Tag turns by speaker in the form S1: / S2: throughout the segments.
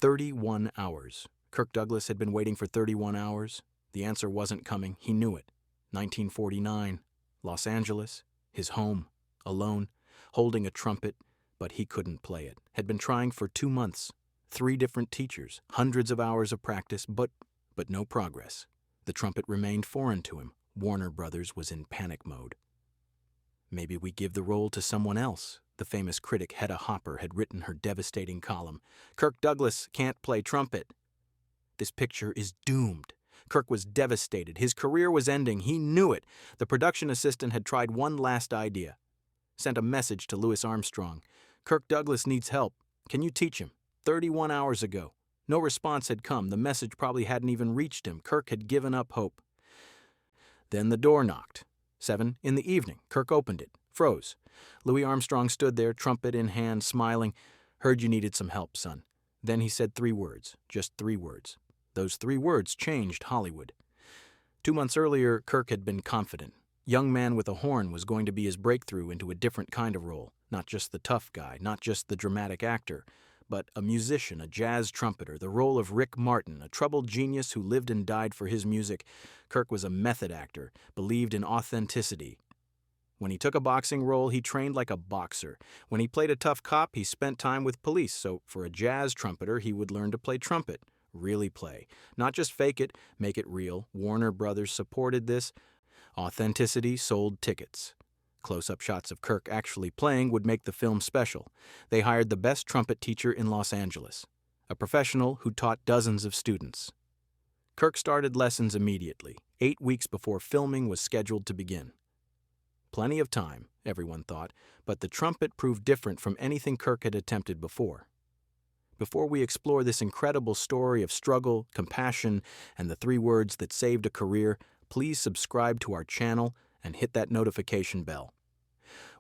S1: 31 hours. Kirk Douglas had been waiting for 31 hours. The answer wasn't coming. He knew it. 1949. Los Angeles. His home. Alone. Holding a trumpet, but he couldn't play it. Had been trying for 2 months. 3 different teachers. Hundreds of hours of practice, but no progress. The trumpet remained foreign to him. Warner Brothers was in panic mode. Maybe we give the role to someone else. The famous critic Hedda Hopper had written her devastating column. Kirk Douglas can't play trumpet. This picture is doomed. Kirk was devastated. His career was ending. He knew it. The production assistant had tried one last idea. Sent a message to Louis Armstrong. Kirk Douglas needs help. Can you teach him? 31 hours ago. No response had come. The message probably hadn't even reached him. Kirk had given up hope. Then the door knocked. 7 in the evening. Kirk opened it. Froze. Louis Armstrong stood there, trumpet in hand, smiling. Heard you needed some help, son. Then he said 3 words. Just 3 words. Those 3 words changed Hollywood. 2 months earlier, Kirk had been confident. Young Man with a Horn was going to be his breakthrough into a different kind of role. Not just the tough guy, not just the dramatic actor, but a musician, a jazz trumpeter, the role of Rick Martin, a troubled genius who lived and died for his music. Kirk was a method actor, believed in authenticity. When he took a boxing role, he trained like a boxer. When he played a tough cop, he spent time with police, so for a jazz trumpeter, he would learn to play trumpet. Really play. Not just fake it, make it real. Warner Brothers supported this. Authenticity sold tickets. Close-up shots of Kirk actually playing would make the film special. They hired the best trumpet teacher in Los Angeles, a professional who taught dozens of students. Kirk started lessons immediately, 8 weeks before filming was scheduled to begin. Plenty of time, everyone thought, but the trumpet proved different from anything Kirk had attempted before. Before we explore this incredible story of struggle, compassion, and the 3 words that saved a career, please subscribe to our channel and hit that notification bell.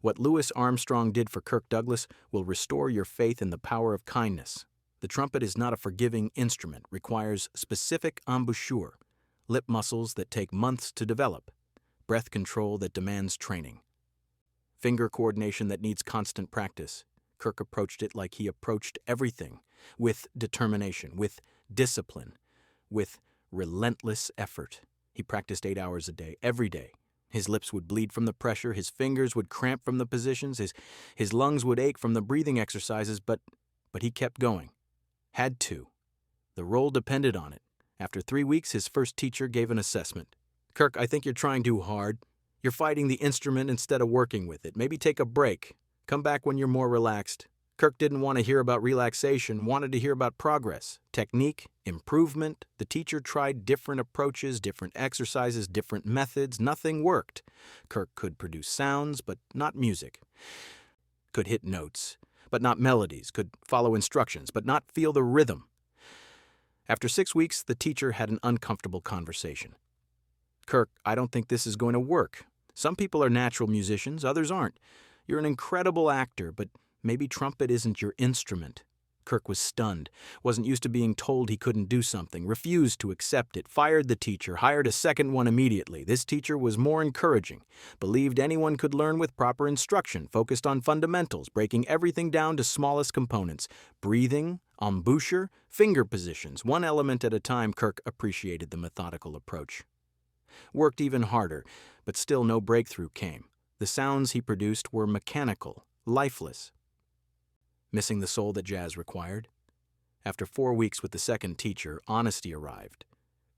S1: What Louis Armstrong did for Kirk Douglas will restore your faith in the power of kindness. The trumpet is not a forgiving instrument, requires specific embouchure, lip muscles that take months to develop, breath control that demands training, finger coordination that needs constant practice. Kirk approached it like he approached everything, with determination, with discipline, with relentless effort. He practiced 8 hours a day, every day. His lips would bleed from the pressure, his fingers would cramp from the positions, his lungs would ache from the breathing exercises, but he kept going. Had to. The role depended on it. After 3 weeks, his first teacher gave an assessment. Kirk, I think you're trying too hard. You're fighting the instrument instead of working with it. Maybe take a break. Come back when you're more relaxed. Kirk didn't want to hear about relaxation, wanted to hear about progress, technique, improvement. The teacher tried different approaches, different exercises, different methods. Nothing worked. Kirk could produce sounds, but not music. Could hit notes, but not melodies. Could follow instructions, but not feel the rhythm. After 6 weeks, the teacher had an uncomfortable conversation. Kirk, I don't think this is going to work. Some people are natural musicians, others aren't. You're an incredible actor, but maybe trumpet isn't your instrument. Kirk was stunned, wasn't used to being told he couldn't do something, refused to accept it, fired the teacher, hired a second one immediately. This teacher was more encouraging, believed anyone could learn with proper instruction, focused on fundamentals, breaking everything down to smallest components, breathing, embouchure, finger positions. One element at a time. Kirk appreciated the methodical approach. Worked even harder, but still no breakthrough came. The sounds he produced were mechanical, lifeless, missing the soul that jazz required. After 4 weeks with the second teacher, honesty arrived.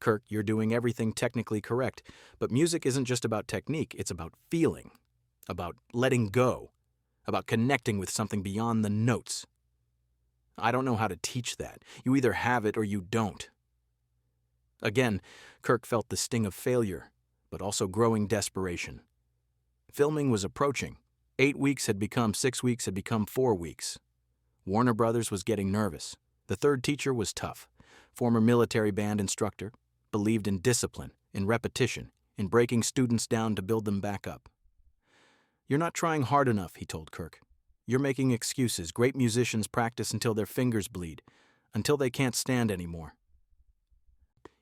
S1: Kirk, you're doing everything technically correct, but music isn't just about technique, it's about feeling, about letting go, about connecting with something beyond the notes. I don't know how to teach that. You either have it or you don't. Again, Kirk felt the sting of failure, but also growing desperation. Filming was approaching. 8 weeks had become 6 weeks, had become 4 weeks. Warner Brothers was getting nervous. The third teacher was tough. Former military band instructor, believed in discipline, in repetition, in breaking students down to build them back up. You're not trying hard enough, he told Kirk. You're making excuses. Great musicians practice until their fingers bleed, until they can't stand anymore.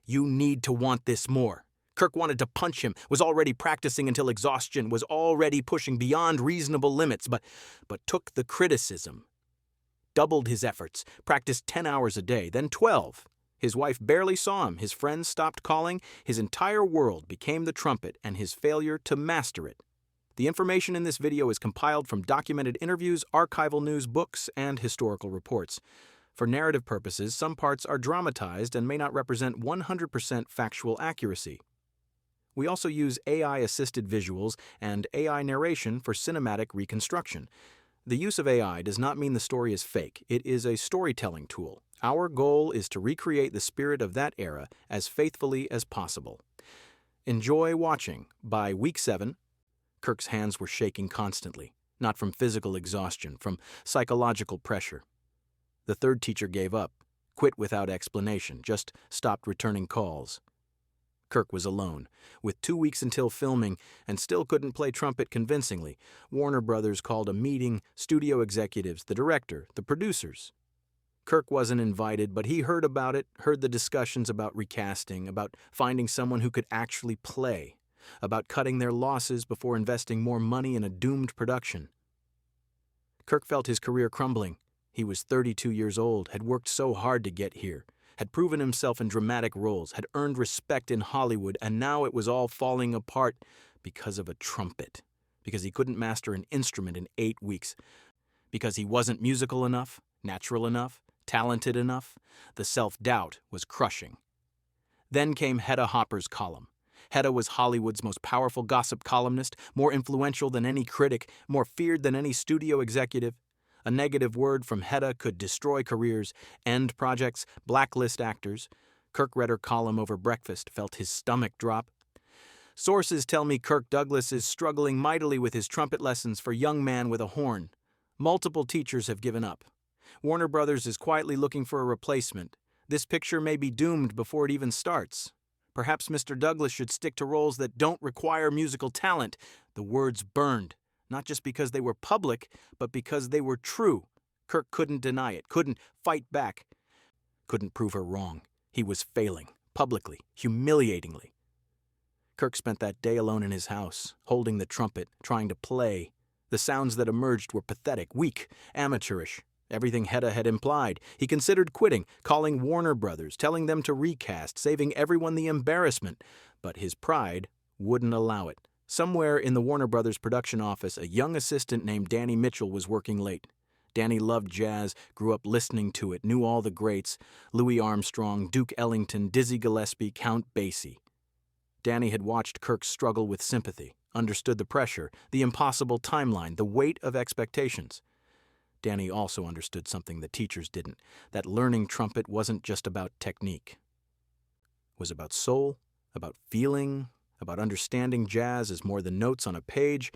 S1: You need to want this more. Kirk wanted to punch him, was already practicing until exhaustion, was already pushing beyond reasonable limits, but took the criticism. doubled his efforts, practiced 10 hours a day, then 12. His wife barely saw him, his friends stopped calling, his entire world became the trumpet and his failure to master it. The information in this video is compiled from documented interviews, archival news, books, and historical reports. For narrative purposes, some parts are dramatized and may not represent 100% factual accuracy. We also use AI-assisted visuals and AI narration for cinematic reconstruction. The use of AI does not mean the story is fake. It is a storytelling tool. Our goal is to recreate the spirit of that era as faithfully as possible. Enjoy watching. By week 7, Kirk's hands were shaking constantly, not from physical exhaustion, from psychological pressure. The third teacher gave up, quit without explanation, just stopped returning calls. Kirk was alone, with 2 weeks until filming, and still couldn't play trumpet convincingly. Warner Brothers called a meeting, studio executives, the director, the producers. Kirk wasn't invited, but he heard about it, heard the discussions about recasting, about finding someone who could actually play, about cutting their losses before investing more money in a doomed production. Kirk felt his career crumbling. He was 32 years old, had worked so hard to get here, had proven himself in dramatic roles, had earned respect in Hollywood, and now it was all falling apart because of a trumpet, because he couldn't master an instrument in 8 weeks, because he wasn't musical enough, natural enough, talented enough. The self-doubt was crushing. Then came Hedda Hopper's column. Hedda was Hollywood's most powerful gossip columnist, more influential than any critic, more feared than any studio executive. A negative word from Hedda could destroy careers, end projects, blacklist actors. Kirk read her column over breakfast, felt his stomach drop. Sources tell me Kirk Douglas is struggling mightily with his trumpet lessons for young man with a horn. Multiple teachers have given up. Warner Brothers is quietly looking for a replacement. This picture may be doomed before it even starts. Perhaps Mr. Douglas should stick to roles that don't require musical talent. The words burned, not just because they were public, but because they were true. Kirk couldn't deny it, couldn't fight back, couldn't prove her wrong. He was failing, publicly, humiliatingly. Kirk spent that day alone in his house, holding the trumpet, trying to play. The sounds that emerged were pathetic, weak, amateurish. Everything Hedda had implied. He considered quitting, calling Warner Brothers, telling them to recast, saving everyone the embarrassment. But his pride wouldn't allow it. Somewhere in the Warner Brothers production office, a young assistant named Danny Mitchell was working late. Danny loved jazz, grew up listening to it, knew all the greats, Louis Armstrong, Duke Ellington, Dizzy Gillespie, Count Basie. Danny had watched Kirk struggle with sympathy, understood the pressure, the impossible timeline, the weight of expectations. Danny also understood something the teachers didn't, that learning trumpet wasn't just about technique. It was about soul, about feeling, about understanding jazz as more than notes on a page,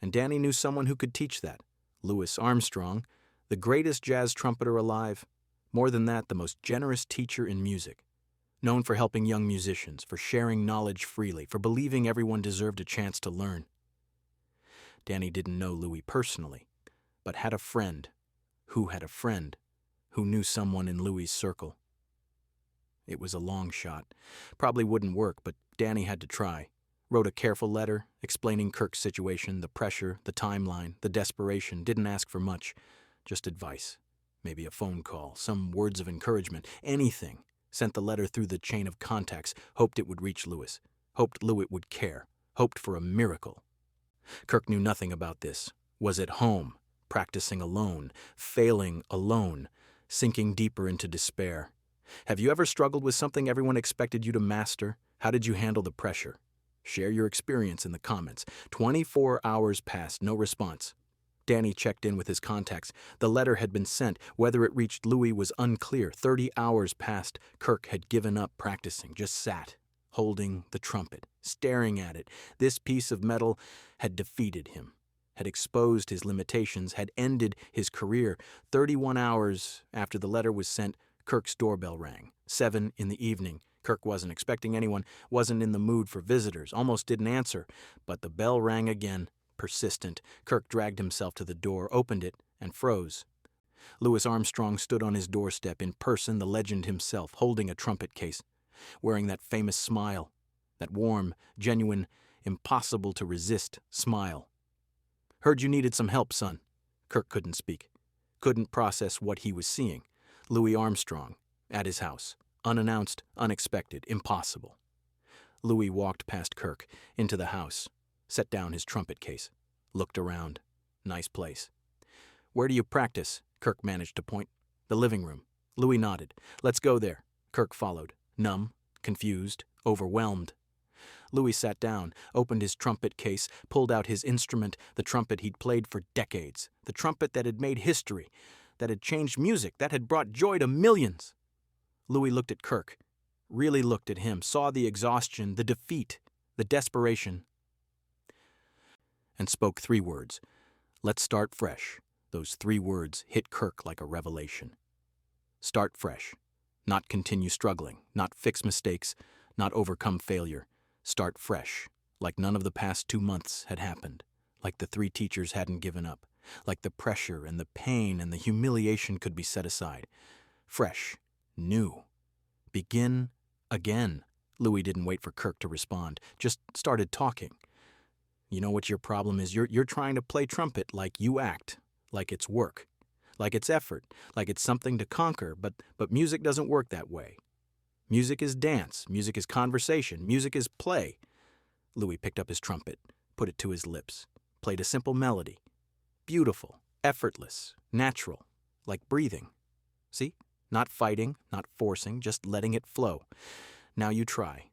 S1: and Danny knew someone who could teach that. Louis Armstrong, the greatest jazz trumpeter alive, more than that, the most generous teacher in music, known for helping young musicians, for sharing knowledge freely, for believing everyone deserved a chance to learn. Danny didn't know Louis personally, but had a friend who knew someone in Louis' circle. It was a long shot. Probably wouldn't work, but Danny had to try. Wrote a careful letter, explaining Kirk's situation, the pressure, the timeline, the desperation, didn't ask for much, just advice. Maybe a phone call, some words of encouragement, anything. Sent the letter through the chain of contacts, hoped it would reach Louis, hoped Louis would care, hoped for a miracle. Kirk knew nothing about this, was at home, practicing alone, failing alone, sinking deeper into despair. Have you ever struggled with something everyone expected you to master? How did you handle the pressure? Share your experience in the comments. 24 hours passed, no response. Danny checked in with his contacts. The letter had been sent. Whether it reached Louis was unclear. 30 hours passed. Kirk had given up practicing, just sat, holding the trumpet, staring at it. This piece of metal had defeated him, had exposed his limitations, had ended his career. 31 hours after the letter was sent, Kirk's doorbell rang. 7 in the evening. Kirk wasn't expecting anyone, wasn't in the mood for visitors, almost didn't answer. But the bell rang again, persistent. Kirk dragged himself to the door, opened it, and froze. Louis Armstrong stood on his doorstep, in person, the legend himself, holding a trumpet case, wearing that famous smile, that warm, genuine, impossible-to-resist smile. "Heard you needed some help, son." Kirk couldn't speak. couldn't process what he was seeing. Louis Armstrong, at his house. Unannounced, unexpected, impossible. Louis walked past Kirk, into the house, set down his trumpet case, looked around. Nice place. "Where do you practice?" Kirk managed to point. "The living room." Louis nodded. "Let's go there." Kirk followed, numb, confused, overwhelmed. Louis sat down, opened his trumpet case, pulled out his instrument, the trumpet he'd played for decades, the trumpet that had made history, that had changed music, that had brought joy to millions. Louis looked at Kirk, really looked at him, saw the exhaustion, the defeat, the desperation, and spoke 3 words. "Let's start fresh." Those 3 words hit Kirk like a revelation. Start fresh. Not continue struggling, not fix mistakes, not overcome failure. Start fresh, like none of the past 2 months had happened, like the 3 teachers hadn't given up, like the pressure and the pain and the humiliation could be set aside. Fresh, new. Begin again. Louis didn't wait for Kirk to respond, just started talking. "You know what your problem is? You're trying to play trumpet like you act, like it's work, like it's effort, like it's something to conquer, but music doesn't work that way. Music is dance, music is conversation, music is play." Louis picked up his trumpet, put it to his lips, played a simple melody. Beautiful, effortless, natural, like breathing. See? Not fighting, not forcing, just letting it flow. "Now you try."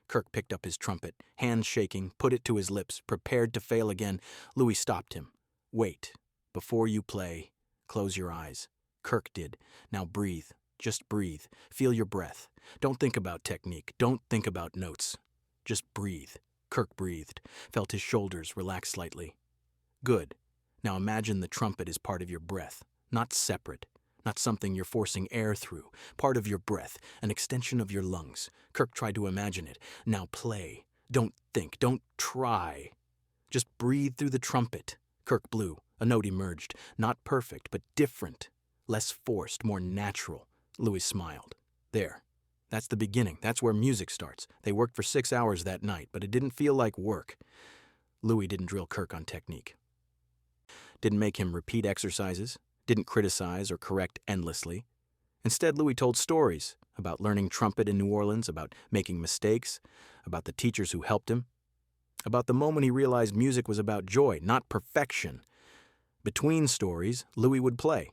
S1: Kirk picked up his trumpet, hands shaking, put it to his lips, prepared to fail again. Louis stopped him. "Wait. Before you play, close your eyes." Kirk did. "Now breathe. Just breathe. Feel your breath. Don't think about technique. Don't think about notes. Just breathe." Kirk breathed, felt his shoulders relax slightly. "Good. Now imagine the trumpet is part of your breath, not separate, not something you're forcing air through, part of your breath, an extension of your lungs." Kirk tried to imagine it. "Now play. Don't think. Don't try. Just breathe through the trumpet." Kirk blew. A note emerged. Not perfect, but different. Less forced, more natural. Louis smiled. "There. That's the beginning. That's where music starts." They worked for 6 hours that night, but it didn't feel like work. Louis didn't drill Kirk on technique. Didn't make him repeat exercises. Didn't criticize or correct endlessly. Instead, Louis told stories about learning trumpet in New Orleans, about making mistakes, about the teachers who helped him, about the moment he realized music was about joy, not perfection. Between stories, Louis would play,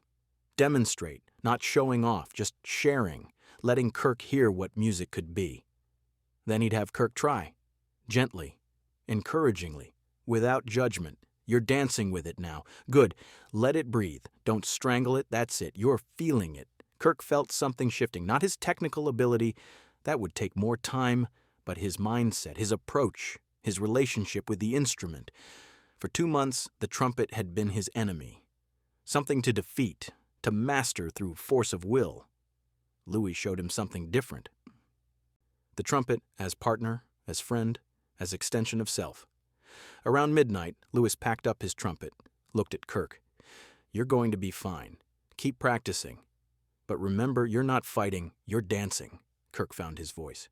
S1: demonstrate, not showing off, just sharing, letting Kirk hear what music could be. Then he'd have Kirk try, gently, encouragingly, without judgment. "You're dancing with it now. Good. Let it breathe. Don't strangle it. That's it. You're feeling it." Kirk felt something shifting, not his technical ability. That would take more time, but his mindset, his approach, his relationship with the instrument. For 2 months, the trumpet had been his enemy. Something to defeat, to master through force of will. Louis showed him something different. The trumpet as partner, as friend, as extension of self. Around midnight, Louis packed up his trumpet, looked at Kirk. "You're going to be fine. Keep practicing. But remember, you're not fighting, you're dancing." Kirk found his voice.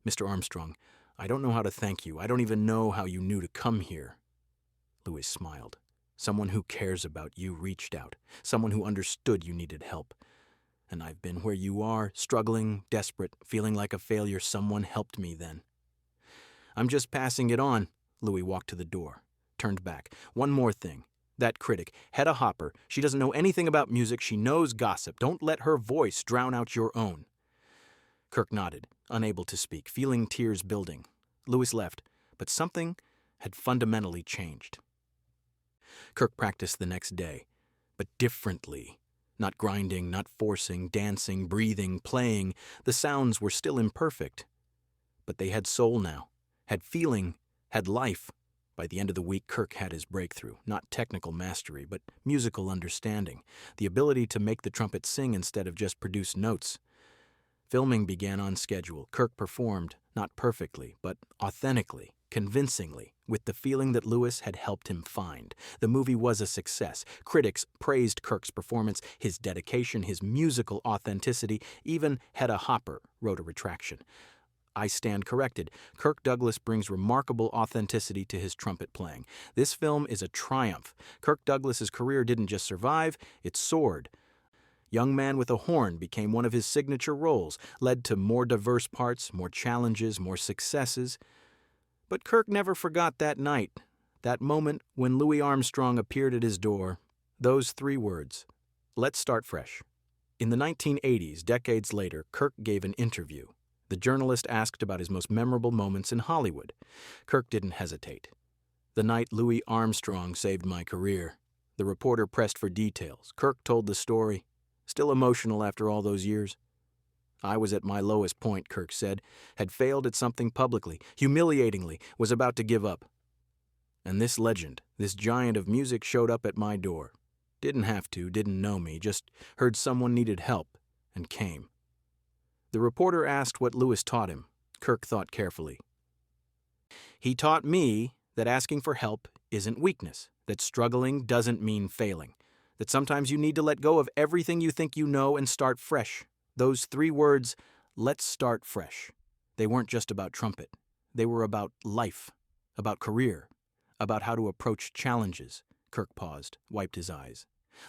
S1: "Mr. Armstrong, I don't know how to thank you. I don't even know how you knew to come here." Louis smiled. "Someone who cares about you reached out. Someone who understood you needed help. And I've been where you are, struggling, desperate, feeling like a failure. Someone helped me then. I'm just passing it on." Louis walked to the door, turned back. "One more thing. That critic, Hedda Hopper, she doesn't know anything about music. She knows gossip. Don't let her voice drown out your own." Kirk nodded, unable to speak, feeling tears building. Louis left, but something had fundamentally changed. Kirk practiced the next day, but differently. Not grinding, not forcing, dancing, breathing, playing. The sounds were still imperfect. But they had soul now, had feeling, had life. By the end of the week, Kirk had his breakthrough. Not technical mastery, but musical understanding. The ability to make the trumpet sing instead of just produce notes. Filming began on schedule. Kirk performed, not perfectly, but authentically, convincingly, with the feeling that Louis had helped him find. The movie was a success. Critics praised Kirk's performance, his dedication, his musical authenticity. Even Hedda Hopper wrote a retraction. I stand corrected. Kirk Douglas brings remarkable authenticity to his trumpet playing. This film is a triumph. Kirk Douglas's career didn't just survive, it soared. Young Man with a Horn became one of his signature roles, led to more diverse parts, more challenges, more successes. But Kirk never forgot that night, that moment when Louis Armstrong appeared at his door. Those 3 words, "Let's start fresh." In the 1980s, decades later, Kirk gave an interview. The journalist asked about his most memorable moments in Hollywood. Kirk didn't hesitate. "The night Louis Armstrong saved my career." The reporter pressed for details. Kirk told the story. Still emotional after all those years. "I was at my lowest point," Kirk said, had failed at something publicly, humiliatingly, was about to give up. And this legend, this giant of music showed up at my door. Didn't have to, didn't know me, just heard someone needed help, and came. The reporter asked what Louis taught him. Kirk thought carefully. "He taught me that asking for help isn't weakness, that struggling doesn't mean failing, that sometimes you need to let go of everything you think you know and start fresh." Those 3 words, "let's start fresh." They weren't just about trumpet. They were about life, about career, about how to approach challenges. Kirk paused, wiped his eyes.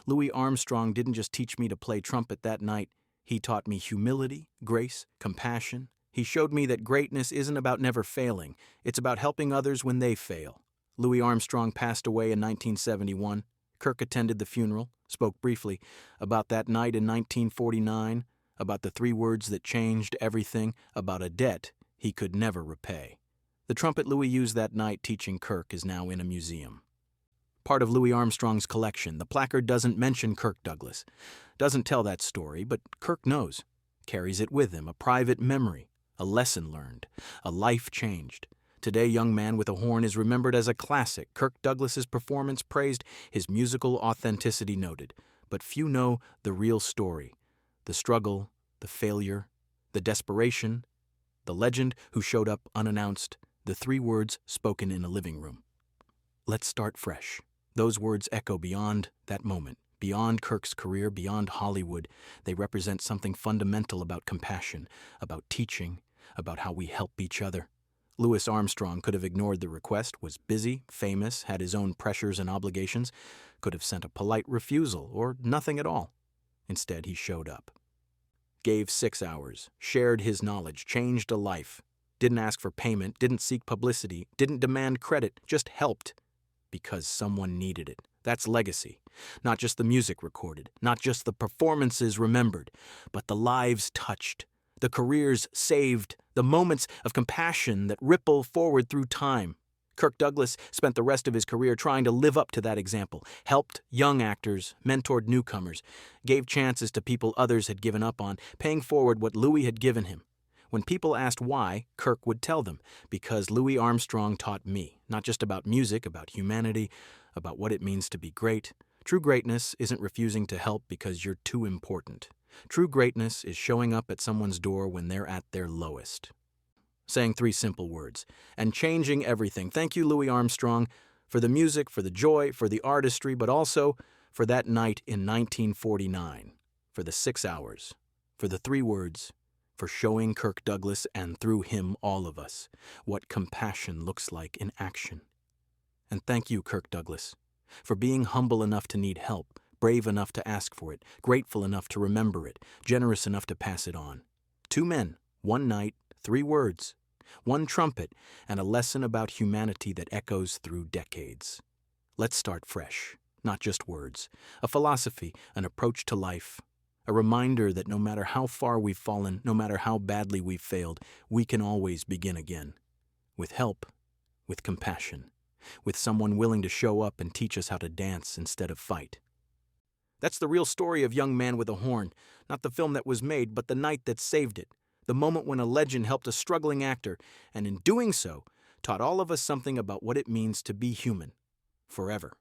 S1: "Louis Armstrong didn't just teach me to play trumpet that night. He taught me humility, grace, compassion. He showed me that greatness isn't about never failing. It's about helping others when they fail." Louis Armstrong passed away in 1971. Kirk attended the funeral, spoke briefly about that night in 1949, about the 3 words that changed everything, about a debt he could never repay. The trumpet Louis used that night teaching Kirk is now in a museum. Part of Louis Armstrong's collection, the placard doesn't mention Kirk Douglas, doesn't tell that story, but Kirk knows, carries it with him, a private memory, a lesson learned, a life changed. Today, Young Man with a Horn is remembered as a classic. Kirk Douglas's performance praised, his musical authenticity noted. But few know the real story, the struggle, the failure, the desperation, the legend who showed up unannounced, the 3 words spoken in a living room. "Let's start fresh." Those words echo beyond that moment, beyond Kirk's career, beyond Hollywood. They represent something fundamental about compassion, about teaching, about how we help each other. Louis Armstrong could have ignored the request, was busy, famous, had his own pressures and obligations, could have sent a polite refusal or nothing at all. Instead, he showed up. Gave 6 hours, shared his knowledge, changed a life. Didn't ask for payment, didn't seek publicity, didn't demand credit, just helped. Because someone needed it. That's legacy. Not just the music recorded, not just the performances remembered, but the lives touched, the careers saved, the moments of compassion that ripple forward through time. Kirk Douglas spent the rest of his career trying to live up to that example, helped young actors, mentored newcomers, gave chances to people others had given up on, paying forward what Louis had given him. When people asked why, Kirk would tell them, "Because Louis Armstrong taught me, not just about music, about humanity, about what it means to be great. True greatness isn't refusing to help because you're too important. True greatness is showing up at someone's door when they're at their lowest." Saying 3 simple words, and changing everything. Thank you, Louis Armstrong, for the music, for the joy, for the artistry, but also for that night in 1949, for the 6 hours, for the 3 words, for showing Kirk Douglas, and through him all of us, what compassion looks like in action. And thank you, Kirk Douglas, for being humble enough to need help, brave enough to ask for it, grateful enough to remember it, generous enough to pass it on. 2 men, 1 night, 3 words, 1 trumpet, and a lesson about humanity that echoes through decades. Let's start fresh, not just words, a philosophy, an approach to life, a reminder that no matter how far we've fallen, no matter how badly we've failed, we can always begin again. With help, with compassion, with someone willing to show up and teach us how to dance instead of fight. That's the real story of Young Man with a Horn, not the film that was made, but the night that saved it, the moment when a legend helped a struggling actor, and in doing so, taught all of us something about what it means to be human, forever.